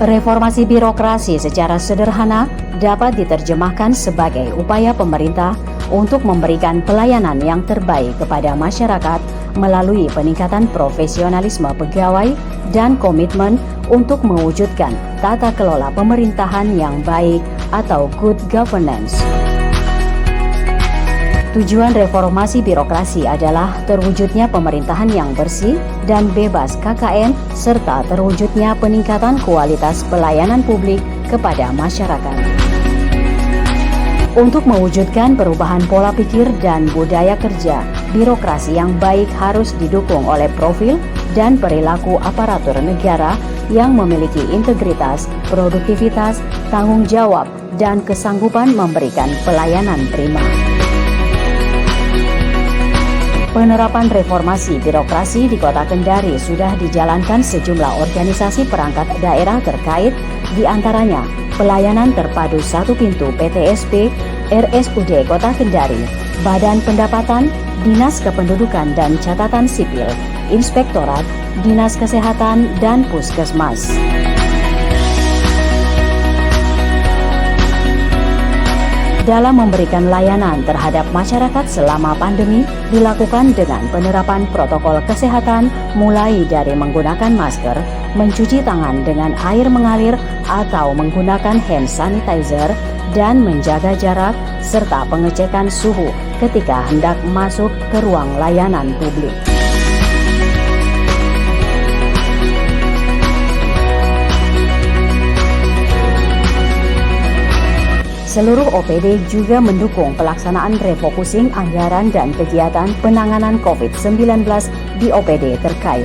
Reformasi birokrasi secara sederhana dapat diterjemahkan sebagai upaya pemerintah untuk memberikan pelayanan yang terbaik kepada masyarakat melalui peningkatan profesionalisme pegawai dan komitmen untuk mewujudkan tata kelola pemerintahan yang baik atau good governance. Tujuan reformasi birokrasi adalah terwujudnya pemerintahan yang bersih dan bebas KKN serta terwujudnya peningkatan kualitas pelayanan publik kepada masyarakat. Untuk mewujudkan perubahan pola pikir dan budaya kerja, birokrasi yang baik harus didukung oleh profil dan perilaku aparatur negara yang memiliki integritas, produktivitas, tanggung jawab, dan kesanggupan memberikan pelayanan prima. Penerapan reformasi birokrasi di Kota Kendari sudah dijalankan sejumlah organisasi perangkat daerah terkait, di antaranya Pelayanan Terpadu Satu Pintu PTSP, RSUD Kota Kendari, Badan Pendapatan, Dinas Kependudukan dan Catatan Sipil, Inspektorat, Dinas Kesehatan, dan Puskesmas. Dalam memberikan layanan terhadap masyarakat selama pandemi dilakukan dengan penerapan protokol kesehatan mulai dari menggunakan masker, mencuci tangan dengan air mengalir atau menggunakan hand sanitizer, dan menjaga jarak serta pengecekan suhu ketika hendak masuk ke ruang layanan publik. Seluruh OPD juga mendukung pelaksanaan refocusing anggaran dan kegiatan penanganan COVID-19 di OPD terkait.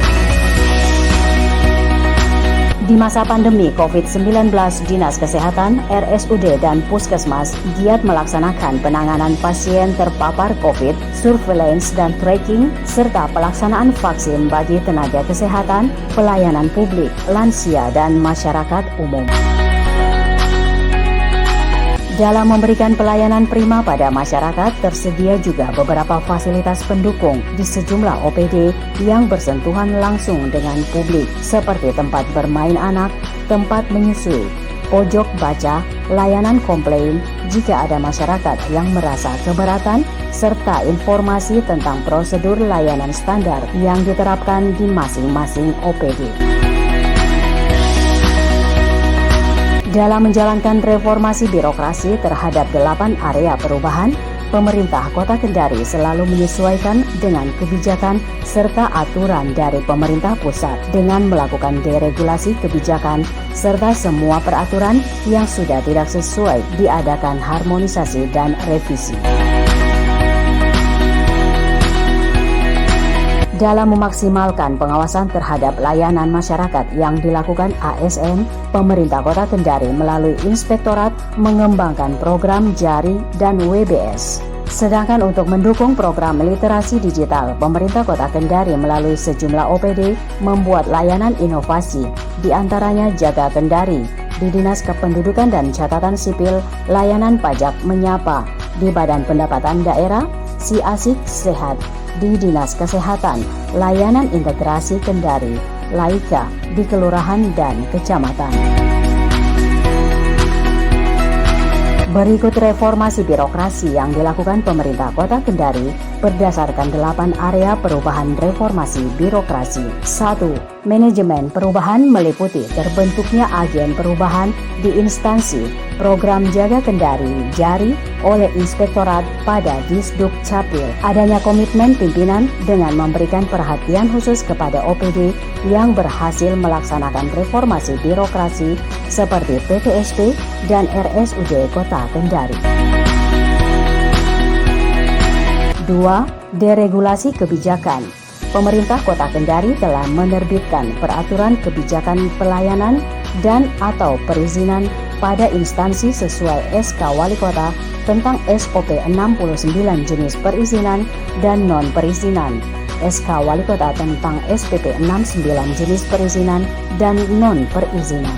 Di masa pandemi COVID-19, Dinas Kesehatan, RSUD, dan Puskesmas giat melaksanakan penanganan pasien terpapar COVID, surveillance dan tracking, serta pelaksanaan vaksin bagi tenaga kesehatan, pelayanan publik, lansia, dan masyarakat umum. Dalam memberikan pelayanan prima pada masyarakat, tersedia juga beberapa fasilitas pendukung di sejumlah OPD yang bersentuhan langsung dengan publik, seperti tempat bermain anak, tempat menyusui, pojok baca, layanan komplain jika ada masyarakat yang merasa keberatan, serta informasi tentang prosedur layanan standar yang diterapkan di masing-masing OPD. Dalam menjalankan reformasi birokrasi terhadap 8 area perubahan, pemerintah Kota Kendari selalu menyesuaikan dengan kebijakan serta aturan dari pemerintah pusat dengan melakukan deregulasi kebijakan serta semua peraturan yang sudah tidak sesuai diadakan harmonisasi dan revisi. Dalam memaksimalkan pengawasan terhadap layanan masyarakat yang dilakukan ASN, pemerintah Kota Kendari melalui Inspektorat mengembangkan program JARI dan WBS. Sedangkan untuk mendukung program literasi digital, pemerintah Kota Kendari melalui sejumlah OPD membuat layanan inovasi, di antaranya Jaga Kendari, di Dinas Kependudukan dan Catatan Sipil, layanan pajak menyapa, di Badan Pendapatan Daerah, Si Asik Sehat, di Dinas Kesehatan, layanan integrasi Kendari, Laika, di kelurahan dan kecamatan. Berikut reformasi birokrasi yang dilakukan pemerintah Kota Kendari berdasarkan 8 area perubahan reformasi birokrasi. 1. Manajemen perubahan meliputi terbentuknya agen perubahan di instansi program Jaga Kendari JARI oleh Inspektorat pada Disduk Capil. Adanya komitmen pimpinan dengan memberikan perhatian khusus kepada OPD yang berhasil melaksanakan reformasi birokrasi seperti PTSP dan RSUD Kota Kendari. 2. Deregulasi kebijakan. Pemerintah Kota Kendari telah menerbitkan peraturan kebijakan pelayanan dan atau perizinan pada instansi sesuai SK Wali Kota tentang SOP 69 jenis perizinan dan non-perizinan, SK Wali Kota tentang SPP 69 jenis perizinan dan non-perizinan.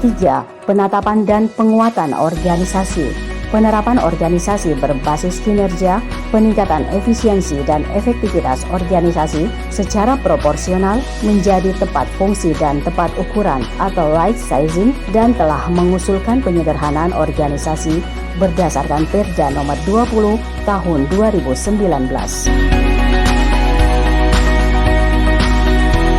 3. Penetapan dan penguatan organisasi. penerapan organisasi berbasis kinerja, peningkatan efisiensi dan efektivitas organisasi secara proporsional menjadi tepat fungsi dan tepat ukuran atau right sizing, dan telah mengusulkan penyederhanaan organisasi berdasarkan Perda nomor 20 tahun 2019.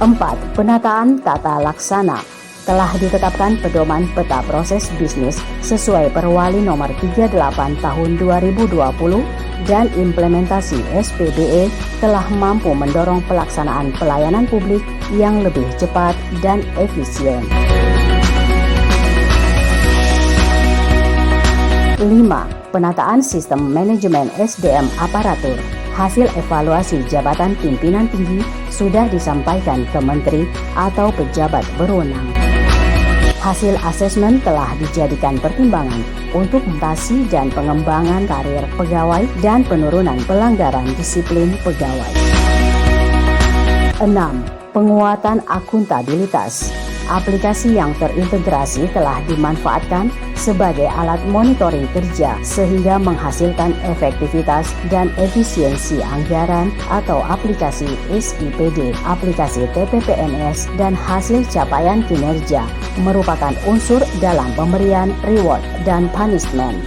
4. Penataan tata laksana. Telah ditetapkan pedoman peta proses bisnis sesuai Perwali nomor 38 tahun 2020, dan implementasi SPBE telah mampu mendorong pelaksanaan pelayanan publik yang lebih cepat dan efisien. 5. Penataan sistem manajemen SDM aparatur. Hasil evaluasi jabatan pimpinan tinggi sudah disampaikan ke menteri atau pejabat berwenang. Hasil asesmen telah dijadikan pertimbangan untuk mutasi dan pengembangan karir pegawai dan penurunan pelanggaran disiplin pegawai. 6. Penguatan akuntabilitas. Aplikasi yang terintegrasi telah dimanfaatkan sebagai alat monitoring kerja sehingga menghasilkan efektivitas dan efisiensi anggaran, atau aplikasi SIPD, aplikasi TPPNS, dan hasil capaian kinerja merupakan unsur dalam pemberian reward dan punishment.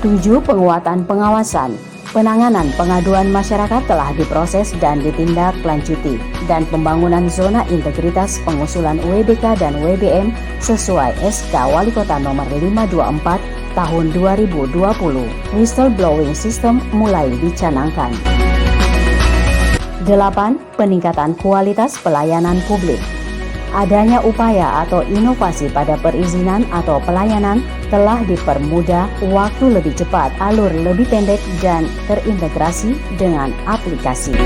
7. Penguatan pengawasan. Penanganan pengaduan masyarakat telah diproses dan ditindaklanjuti, dan pembangunan zona integritas pengusulan WBK dan WBM sesuai SK Wali Kota nomor 524 tahun 2020. Whistleblowing system mulai dicanangkan. 8. Peningkatan kualitas pelayanan publik. Adanya upaya atau inovasi pada perizinan atau pelayanan telah dipermudah, waktu lebih cepat, alur lebih pendek, dan terintegrasi dengan aplikasi.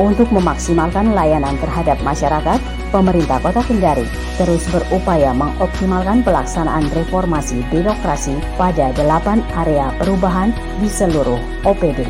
Untuk memaksimalkan layanan terhadap masyarakat, pemerintah Kota Kendari terus berupaya mengoptimalkan pelaksanaan reformasi birokrasi pada 8 area perubahan di seluruh OPD.